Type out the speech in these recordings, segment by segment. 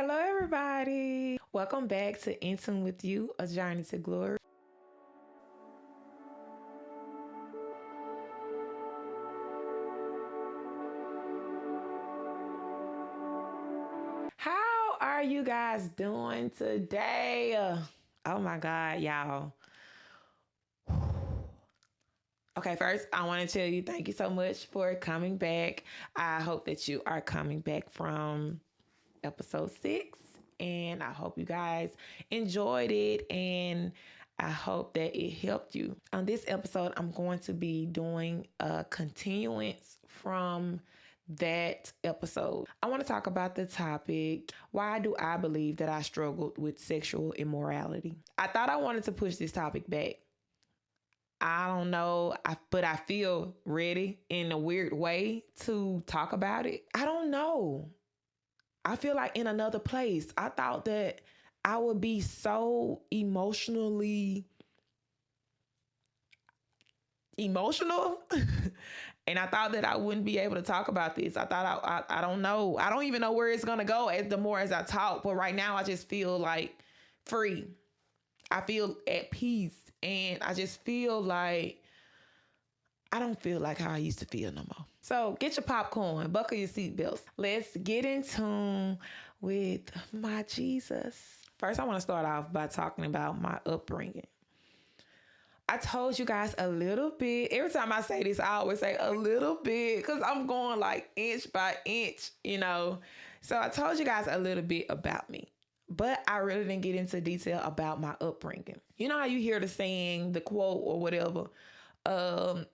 Hello, everybody. Welcome back to In Tune with You, a journey to glory. How are you guys doing today? Oh my God, y'all. Okay, first, I want to tell you thank you so much for coming back. I hope that you are coming back from episode 6, and I hope you guys enjoyed it, and I hope that it helped you. On this episode, I'm going to be doing a continuance from that episode. I want to talk about the topic, why do I believe that I struggled with sexual immorality? I thought I wanted to push this topic back. I don't know, but I feel ready in a weird way to talk about it. I don't know. I feel like in another place. I thought that I would be so emotional and I thought that I wouldn't be able to talk about this. I thought I don't know. I don't even know where it's going to go as the more as I talk. But right now I just feel like free. I feel at peace. And I just feel like I don't feel like how I used to feel no more. So get your popcorn, buckle your seatbelts. Let's get in tune with my Jesus. First, I want to start off by talking about my upbringing. I told you guys a little bit. Every time I say this, I always say a little bit because I'm going like inch by inch, So I told you guys a little bit about me, but I really didn't get into detail about my upbringing. You know how you hear the saying, the quote or whatever,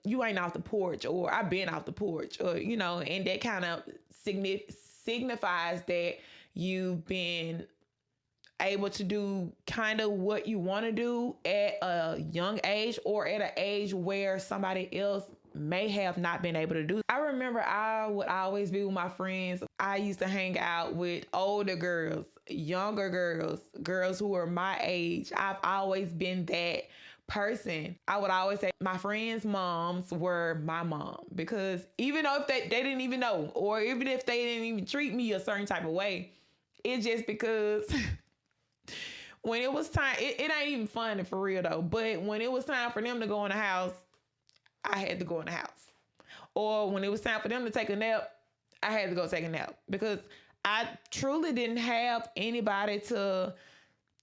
you ain't off the porch, or I've been off the porch, or, and that kind of signifies that you've been able to do kind of what you want to do at a young age or at an age where somebody else may have not been able to do. I remember I would always be with my friends. I used to hang out with older girls, younger girls, girls who were my age. I've always been that person. I would always say my friends' moms were my mom, because even though if they didn't even know, or even if they didn't even treat me a certain type of way, it's just because when it was time, it ain't even funny for real though, but when it was time for them to go in the house, I had to go in the house. Or when it was time for them to take a nap, I had to go take a nap, because I truly didn't have anybody to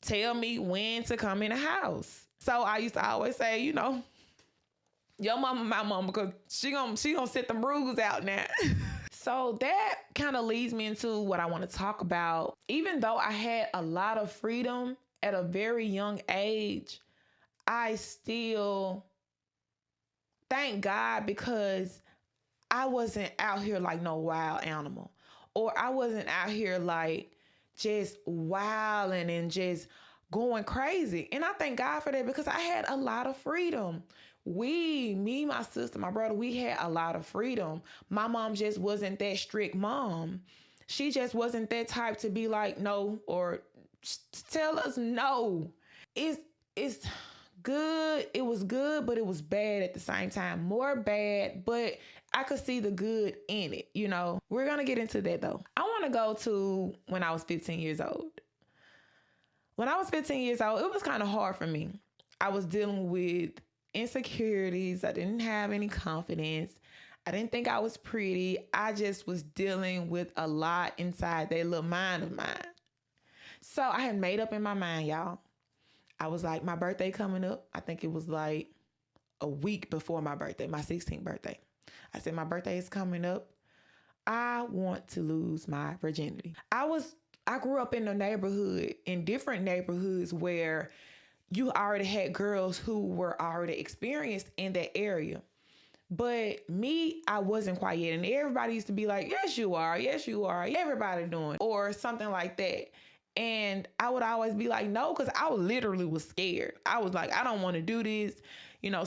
tell me when to come in the house. So I used to always say, your mama my mama, because she gonna set the rules out now. So that kind of leads me into what I want to talk about. Even though I had a lot of freedom at a very young age, I still thank God, because I wasn't out here like no wild animal, or I wasn't out here like just wilding and just going crazy. And I thank God for that, because I had a lot of freedom. Me, my sister, my brother, we had a lot of freedom. My mom just wasn't that strict mom. She just wasn't that type to be like no, or tell us no. It's good. It was good, but it was bad at the same time. More bad, but I could see the good in it, We're going to get into that though. I want to go to when I was 15 years old. When I was 15 years old, it was kind of hard for me. I was dealing with insecurities. I didn't have any confidence. I didn't think I was pretty. I just was dealing with a lot inside that little mind of mine. So I had made up in my mind, y'all. I was like, my birthday coming up. I think it was like a week before my birthday, my 16th birthday. I said, my birthday is coming up. I want to lose my virginity. I grew up in a neighborhood, in different neighborhoods, where you already had girls who were already experienced in that area. But me, I wasn't quite yet. And everybody used to be like, yes, you are. Yes, you are. Everybody doing, or something like that. And I would always be like, no, because I literally was scared. I was like, I don't want to do this.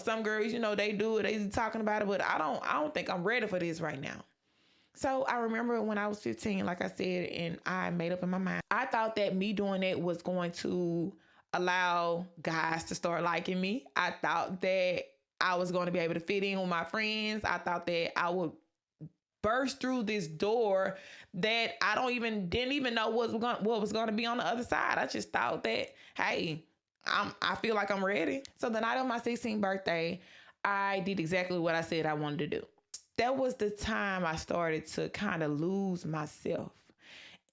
Some girls, they do it. They talking about it, but I don't think I'm ready for this right now. So I remember when I was 15, like I said, and I made up in my mind, I thought that me doing that was going to allow guys to start liking me. I thought that I was going to be able to fit in with my friends. I thought that I would burst through this door that I didn't even know what was going to be on the other side. I just thought that, hey, I feel like I'm ready. So the night of my 16th birthday, I did exactly what I said I wanted to do. That was the time I started to kind of lose myself.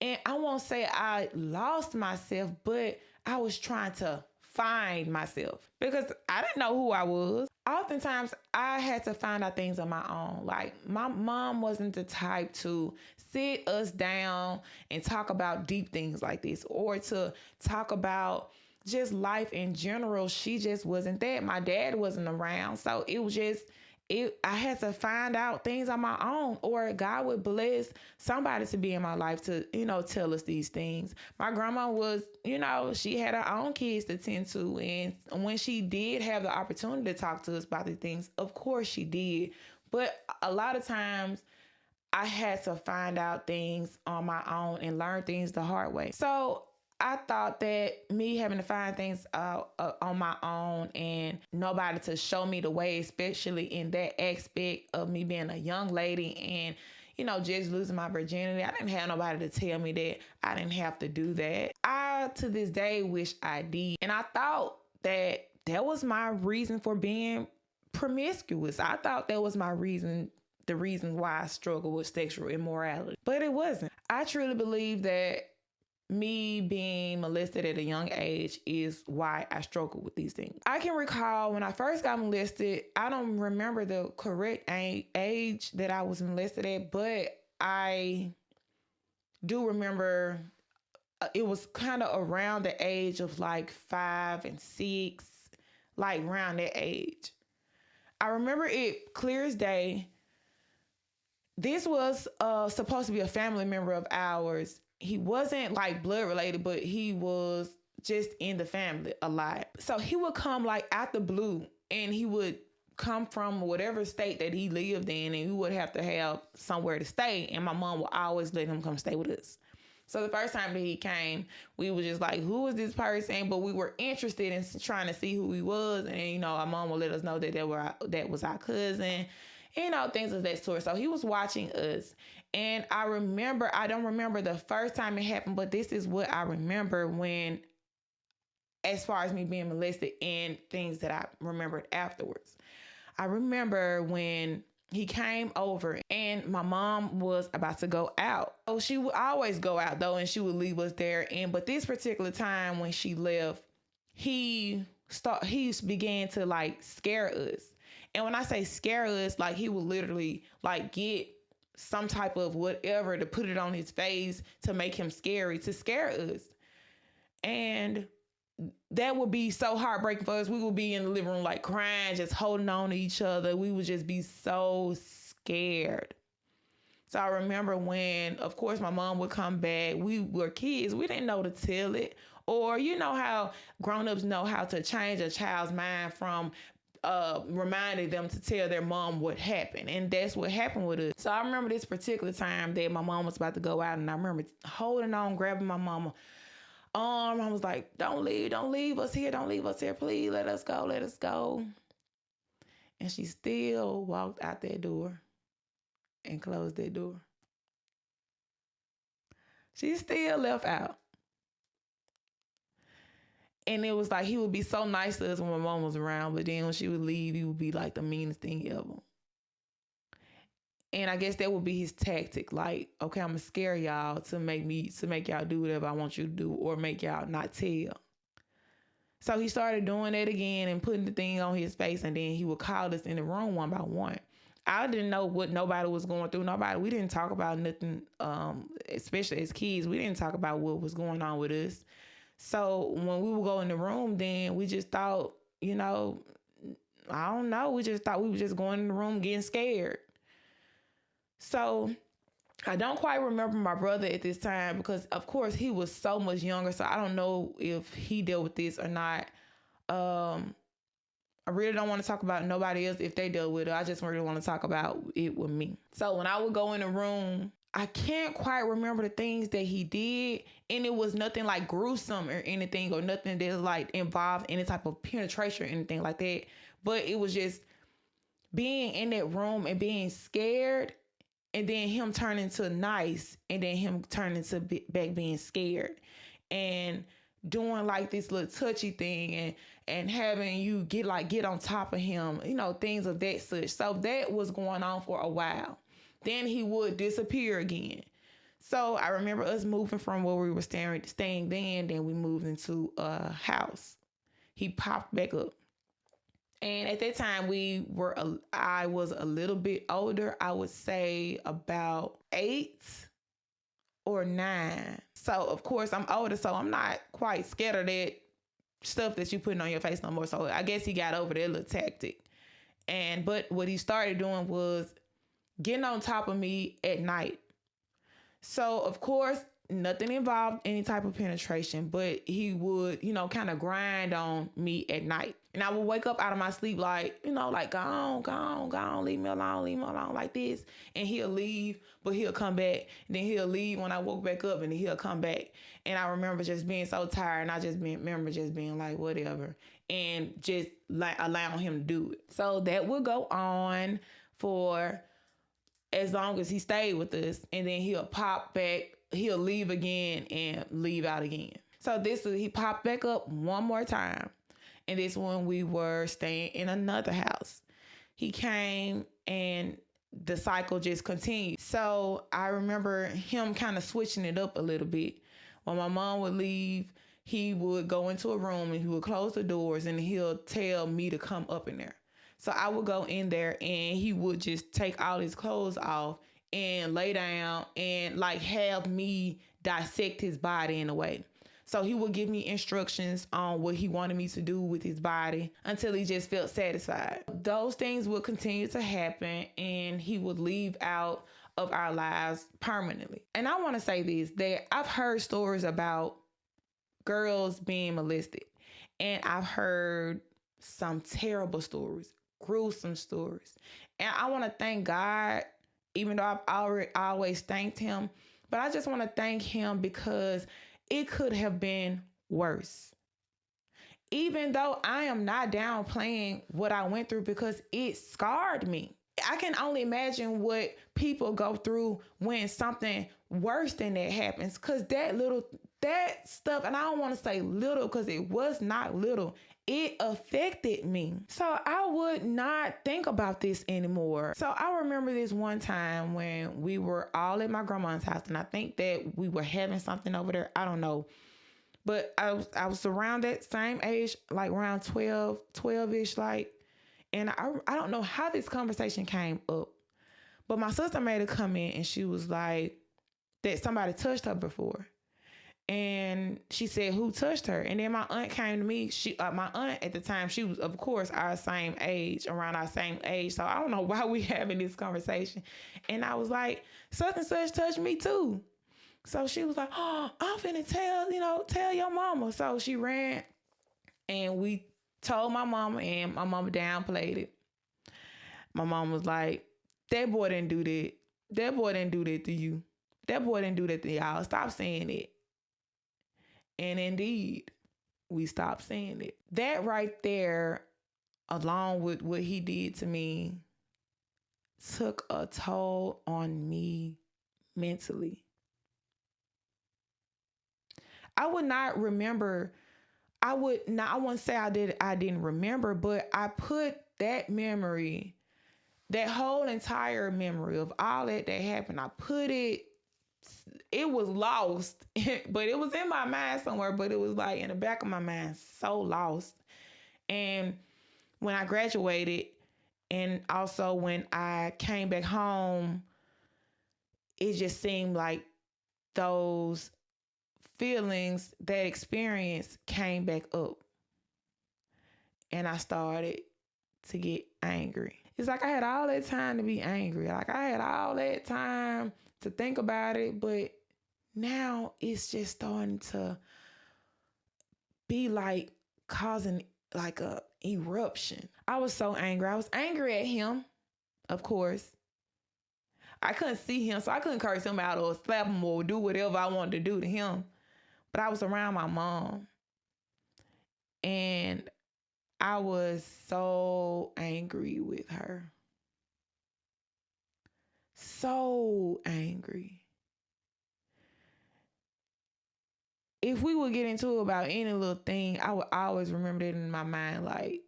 And I won't say I lost myself, but I was trying to find myself because I didn't know who I was. Oftentimes, I had to find out things on my own. Like, my mom wasn't the type to sit us down and talk about deep things like this, or to talk about just life in general. She just wasn't that. My dad wasn't around. So it was just, I had to find out things on my own, or God would bless somebody to be in my life to, tell us these things. My grandma was, she had her own kids to tend to. And when she did have the opportunity to talk to us about these things, of course she did. But a lot of times I had to find out things on my own and learn things the hard way. So I thought that me having to find things on my own and nobody to show me the way, especially in that aspect of me being a young lady and, just losing my virginity. I didn't have nobody to tell me that I didn't have to do that. I, to this day, wish I did. And I thought that was my reason for being promiscuous. I thought that was the reason why I struggle with sexual immorality. But it wasn't. I truly believe that me being molested at a young age is why I struggle with these things. I can recall when I first got molested, I don't remember the correct age that I was molested at, but I do remember it was kind of around the age of like 5 and 6, like around that age. I remember it clear as day. This was supposed to be a family member of ours. He wasn't like blood related, but he was just in the family a lot. So he would come like out the blue, and he would come from whatever state that he lived in, and we would have to have somewhere to stay. And my mom would always let him come stay with us. So the first time that he came, we were just like, who is this person? But we were interested in trying to see who he was. And, our mom would let us know that that was our cousin, things of that sort. So he was watching us. And I don't remember the first time it happened, but this is what I remember as far as me being molested and things that I remembered afterwards. I remember when he came over and my mom was about to go out. So she would always go out though, and she would leave us there. But this particular time when she left, he began to like scare us. And when I say scare us, like he would literally like get some type of whatever to put it on his face to make him scary, to scare us. And that would be so heartbreaking for us. We would be in the living room like crying, just holding on to each other. We would just be so scared. So I remember when, of course, my mom would come back. We were kids. We didn't know to tell it. Or you know how grown-ups know how to change a child's mind from reminding them to tell their mom what happened. And that's what happened with us. So I remember this particular time that my mom was about to go out, and I remember holding on, grabbing my mama arm. I was like, don't leave us here, please, let us go. And she still walked out that door and closed that door. She still left out. And it was like he would be so nice to us when my mom was around, but then when she would leave, he would be like the meanest thing ever. And I guess that would be his tactic. Like, okay, I'm gonna scare y'all to make y'all do whatever I want you to do, or make y'all not tell. So he started doing that again and putting the thing on his face, and then he would call us in the room one by one. I didn't know what nobody was going through. We didn't talk about nothing, especially as kids. We didn't talk about what was going on with us. So when we would go in the room, then we just thought, I don't know. We just thought we were just going in the room getting scared. So I don't quite remember my brother at this time because, of course, he was so much younger. So I don't know if he dealt with this or not. I really don't want to talk about nobody else if they dealt with it. I just really want to talk about it with me. So when I would go in the room, I can't quite remember the things that he did. And it was nothing like gruesome or anything, or nothing that like involved any type of penetration or anything like that. But it was just being in that room and being scared and then him turning to nice, and then him turning to back being scared, and doing like this little touchy thing, and having you get on top of him, things of that such. So that was going on for a while. Then he would disappear again. So I remember us moving from where we were staying then we moved into a house. He popped back up. And at that time, I was a little bit older. I would say about 8 or 9. So, of course, I'm older, so I'm not quite scared of that stuff that you putting on your face no more. So I guess he got over that little tactic. But what he started doing was getting on top of me at night. So, of course, nothing involved any type of penetration, but he would, kind of grind on me at night. And I would wake up out of my sleep like, go on, leave me alone, like this. And he'll leave, but he'll come back. And then he'll leave when I woke back up, and then he'll come back. And I remember just being so tired, and I just remember just being like, whatever, and just like allowing him to do it. So that would go on for as long as he stayed with us, and then he'll pop back, he'll leave again and leave out again. So he popped back up one more time. And this when we were staying in another house. He came and the cycle just continued. So I remember him kind of switching it up a little bit. When my mom would leave, he would go into a room and he would close the doors, and he'll tell me to come up in there. So I would go in there, and he would just take all his clothes off and lay down and like have me dissect his body in a way. So he would give me instructions on what he wanted me to do with his body until he just felt satisfied. Those things would continue to happen, and he would leave out of our lives permanently. And I want to say this, that I've heard stories about girls being molested, and I've heard some terrible stories, gruesome stories. And I want to thank God, even though I've always thanked him, but I just want to thank him because it could have been worse. Even though I am not downplaying what I went through, because it scarred me. I can only imagine what people go through when something worse than that happens. Because that stuff, and I don't want to say little because it was not little, it affected me. So I would not think about this anymore. So I remember this one time when we were all at my grandma's house, and I think that we were having something over there. I don't know. But I was around that same age, like around 12-ish, like, and I don't know how this conversation came up. But my sister made her come in, and she was like, that somebody touched her before. And she said, who touched her? And then my aunt came to me. My aunt at the time, she was, of course, around our same age. So I don't know why we having this conversation. And I was like, such and such touched me too. So she was like, oh, I'm finna tell your mama. So she ran, and we told my mama, and my mama downplayed it. My mom was like, that boy didn't do that. That boy didn't do that to you. That boy didn't do that to y'all. Stop saying it. And indeed, we stopped saying it. That right there, along with what he did to me, took a toll on me mentally. I would not remember. I wouldn't say I didn't remember, but I put that memory, that whole entire memory of all that happened, I put it was lost, but it was in my mind somewhere, but it was like in the back of my mind, so lost. And when I graduated, and also when I came back home, it just seemed like those feelings, that experience came back up. And I started to get angry. It's like I had all that time to be angry. Like I had all that time to think about it, but now it's just starting to be like causing like a eruption. I was so angry. I was angry at him, of course. I couldn't see him, so I couldn't curse him out or slap him or do whatever I wanted to do to him. But I was around my mom, and I was so angry with her. so angry. If we would get into it about any little thing, I would always remember that in my mind. Like,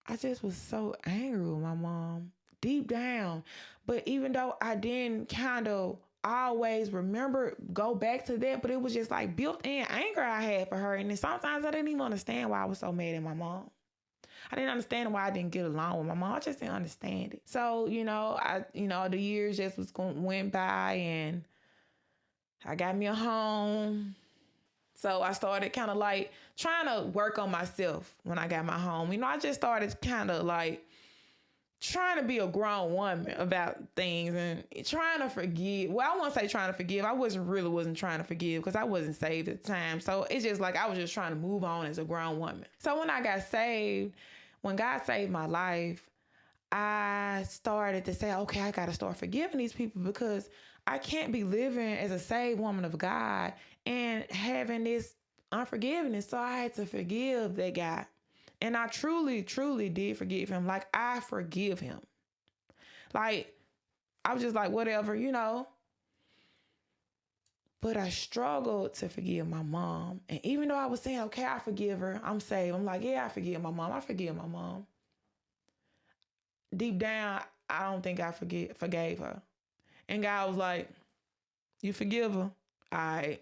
I just was so angry with my mom deep down. But even though I didn't kind of always remember, go back to that, but it was just like built in anger I had for her. And then sometimes I didn't even understand why I was so mad at my mom. I didn't understand why I didn't get along with my mom. I just didn't understand it. So, the years just went by and I got me a home. So I started kind of like trying to work on myself when I got my home. I just started kind of like trying to be a grown woman about things and trying to forgive. Well, I won't say trying to forgive. I wasn't trying to forgive because I wasn't saved at the time. So it's just like I was just trying to move on as a grown woman. So when I got saved, when God saved my life, I started to say, okay, I got to start forgiving these people because I can't be living as a saved woman of God and having this unforgiveness. So I had to forgive that guy. And I truly, truly did forgive him. Like, I forgive him. Like, I was just like, whatever, But I struggled to forgive my mom. And even though I was saying, okay, I forgive her, I'm saved. I'm like, yeah, I forgive my mom. I forgive my mom. Deep down, I don't think I forgave her. And God was like, you forgive her? All right.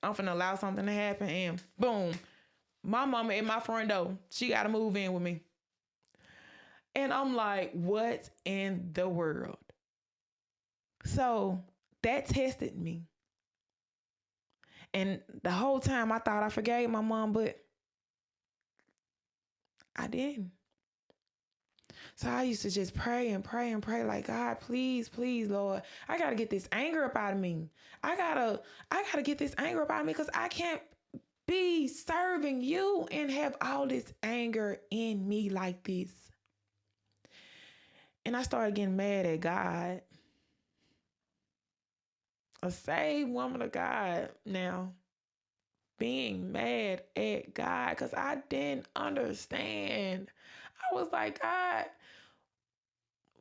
I'm finna allow something to happen. And boom, my mama at my front door. She got to move in with me. And I'm like, what in the world? So that tested me. And the whole time I thought I forgave my mom, but I didn't. So I used to just pray and pray and pray like, God, please, please, Lord, I got to get this anger up out of me. I gotta get this anger up out of me because I can't be serving you and have all this anger in me like this. And I started getting mad at God. A saved woman of God now being mad at God because I didn't understand. I was like, God,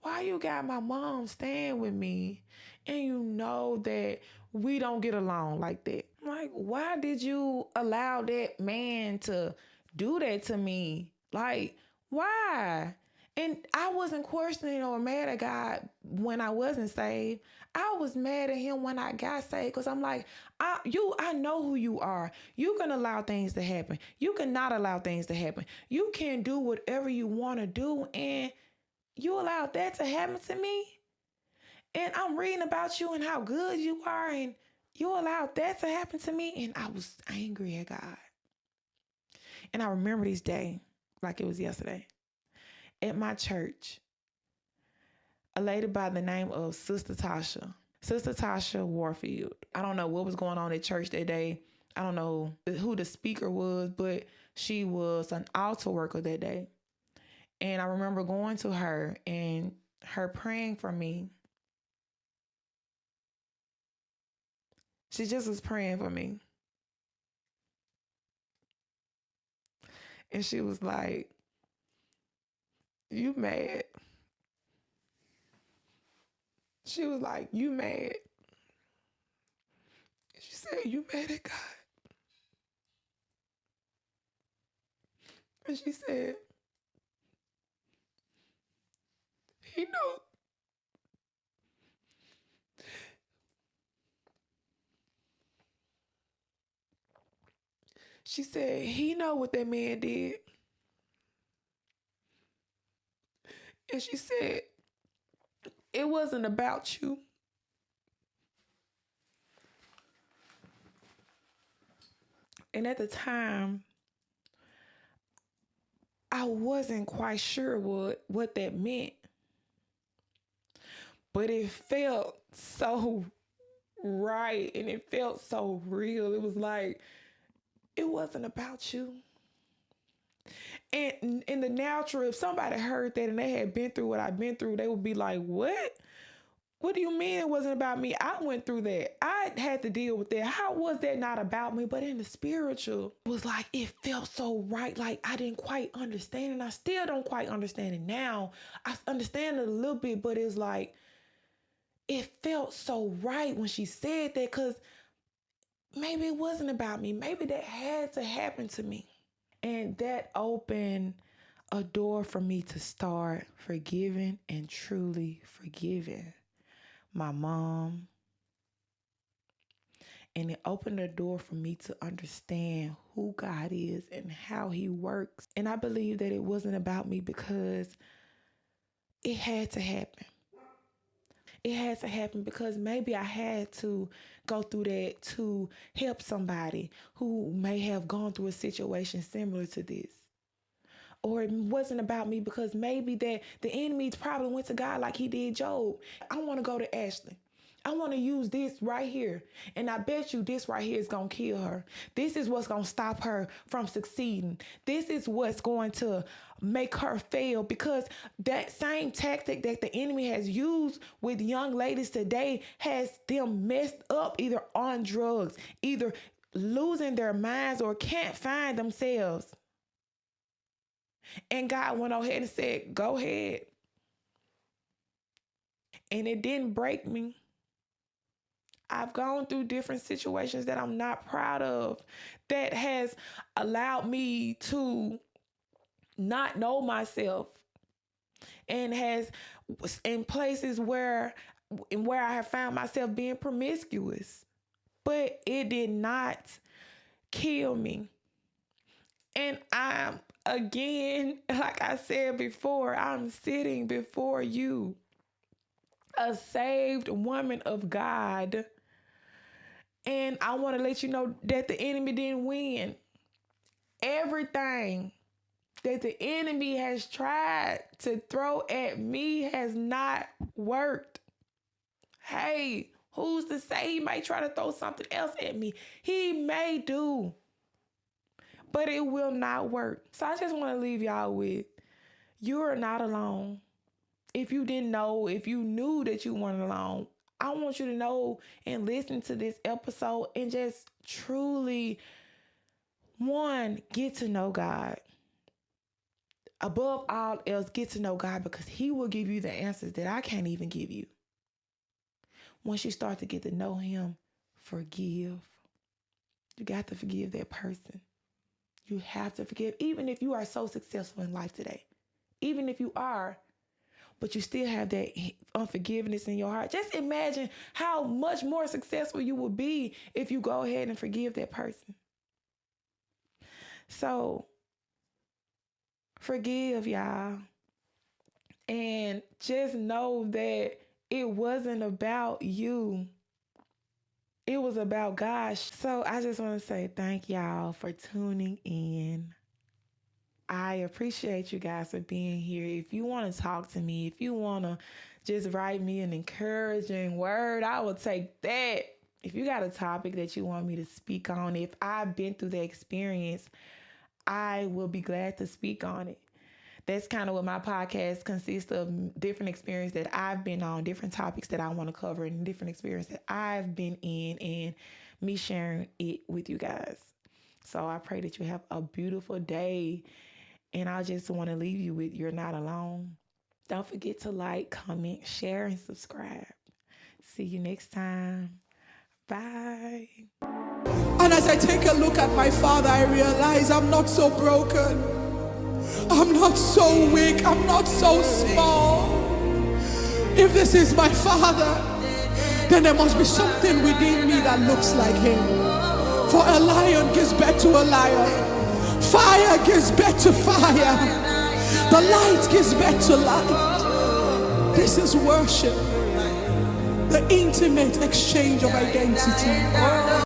why you got my mom staying with me and you know that we don't get along like that? Like, why did you allow that man to do that to me? Like, why? And I wasn't questioning or mad at God when I wasn't saved. I was mad at him when I got saved because I'm like, I know who you are. You can allow things to happen. You cannot allow things to happen. You can do whatever you want to do, and you allowed that to happen to me. And I'm reading about you and how good you are, and you allowed that to happen to me. And I was angry at God. And I remember this day like it was yesterday. At my church, a lady by the name of Sister Tasha Warfield. I don't know what was going on at church that day. I don't know who the speaker was, but she was an altar worker that day. And I remember going to her and her praying for me. She just was praying for me. And she was like, you mad? She was like, you mad? She said, you mad at God? And she said, he know. She said, he know what that man did. And she said, it wasn't about you. And at the time, I wasn't quite sure what that meant. But it felt so right and it felt so real. It was like, it wasn't about you. And in the natural, if somebody heard that and they had been through what I've been through, they would be like, what? What do you mean it wasn't about me? I went through that. I had to deal with that. How was that not about me? But in the spiritual, it was like, it felt so right. Like I didn't quite understand, and I still don't quite understand it now. I understand it a little bit, but it's like, it felt so right when she said that, because maybe it wasn't about me. Maybe that had to happen to me. And that opened a door for me to start forgiving and truly forgiving my mom. And it opened a door for me to understand who God is and how he works. And I believe that it wasn't about me because it had to happen. It had to happen because maybe I had to go through that to help somebody who may have gone through a situation similar to this. Or it wasn't about me because maybe that the enemy probably went to God like he did Job. I want to go to Ashley. I want to use this right here. And I bet you this right here is going to kill her. This is what's going to stop her from succeeding. This is what's going to make her fail, because that same tactic that the enemy has used with young ladies today has them messed up, either on drugs, either losing their minds, or can't find themselves. And God went ahead and said, go ahead. And it didn't break me. I've gone through different situations that I'm not proud of, that has allowed me to not know myself, and has in places where I have found myself being promiscuous. But it did not kill me. And I'm, again, like I said before, I'm sitting before you, a saved woman of God. And I want to let you know that the enemy didn't win. Everything that the enemy has tried to throw at me has not worked. Hey, who's to say he might try to throw something else at me? He may do, but it will not work. So I just want to leave y'all with, you are not alone. If you didn't know, if you knew that you weren't alone, I want you to know and listen to this episode and just truly, one, get to know God. Above all else, get to know God, because he will give you the answers that I can't even give you. Once you start to get to know him, forgive. You got to forgive that person. You have to forgive, even if you are so successful in life today. Even if you are, but you still have that unforgiveness in your heart. Just imagine how much more successful you will be if you go ahead and forgive that person. So, forgive, y'all. And just know that it wasn't about you. It was about God. So I just want to say thank y'all for tuning in. I appreciate you guys for being here. If you want to talk to me, if you want to just write me an encouraging word, I will take that. If you got a topic that you want me to speak on, if I've been through the experience, I will be glad to speak on it. That's kind of what my podcast consists of, different experiences that I've been on, different topics that I want to cover, and different experiences that I've been in, and me sharing it with you guys. So I pray that you have a beautiful day. And I just want to leave you with, you're not alone. Don't forget to like, comment, share, and subscribe. See you next time. Bye. And as I take a look at my father, I realize I'm not so broken. I'm not so weak. I'm not so small. If this is my father, then there must be something within me that looks like him. For a lion gives birth to a lion. Fire gives birth to fire. The light gives birth to light. This is worship. The intimate exchange of identity.